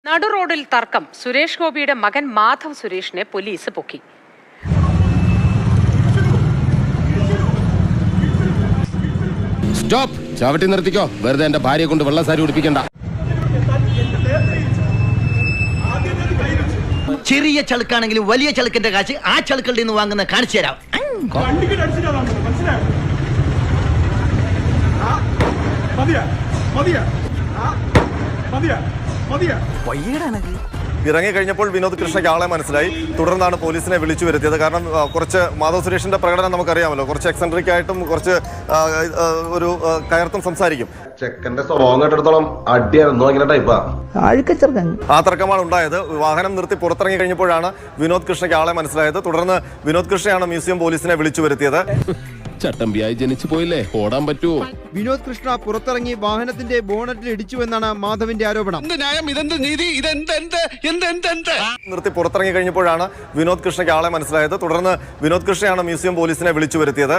നടു റോഡിൽ തർക്കം. സുരേഷ് ഗോപിയുടെ മകൻ മാധവ് സുരേഷിനെ പോലീസ് പൊക്കി. സ്റ്റോപ്പ്, ചവിട്ടി നിർത്തിക്കോ. വെറുതെ എന്റെ ഭാര്യയെ കൊണ്ട് വെള്ള സാരി ഉടുപ്പിക്കണ്ട. ചെറിയ ചളുക്കാണെങ്കിലും വലിയ ചളുക്കിന്റെ കാശ് ആ ചളുക്കളുടെ നിന്ന് വാങ്ങുന്ന കാണിച്ചു തരാം. ഇറങ്ങിക്കഴിഞ്ഞപ്പോൾ വിനോദ് കൃഷ്ണയ്ക്ക് ആളെ മനസ്സിലായി. തുടർന്നാണ് പോലീസിനെ വിളിച്ചു വരുത്തിയത്. കാരണം കുറച്ച് മാധവ് സുരേഷിന്റെ പ്രകടനം നമുക്കറിയാമല്ലോ. കുറച്ച് എക്സെൻട്രിക് ആയിട്ടും കുറച്ച് ഒരു കയർത്തും സംസാരിക്കും. ചെക്കന്റെ സ്വഭാവം കേട്ടിടത്തോളം അടിയായിരുന്നു. ഇങ്ങനെ ടൈപ്പാ. ആ തർക്കമാണ് ഉണ്ടായത്. വാഹനം നിർത്തി പുറത്തിറങ്ങി കഴിഞ്ഞപ്പോഴാണ് വിനോദ് കൃഷ്ണയ്ക്ക് ആളെ മനസ്സിലായത്. തുടർന്ന് വിനോദ് കൃഷ്ണയാണ് മ്യൂസിയം പോലീസിനെ വിളിച്ചു വരുത്തിയത്. ചട്ടമ്പിയായി ജനിച്ചു പോയില്ലേ, ഓടാൻ പറ്റുമോ? വിനോദ് കൃഷ്ണ പുറത്തിറങ്ങി വാഹനത്തിന്റെ ബോണറ്റിൽ ഇടിച്ചുവെന്നാണ് മാധവിന്റെ ആരോപണം. നിർത്തി പുറത്തിറങ്ങി കഴിഞ്ഞപ്പോഴാണ് വിനോദ് കൃഷ്ണയ്ക്ക് ആളെ മനസ്സിലായത്. തുടർന്ന് വിനോദ് കൃഷ്ണയാണ് മ്യൂസിയം പോലീസിനെ വിളിച്ചു വരുത്തിയത്.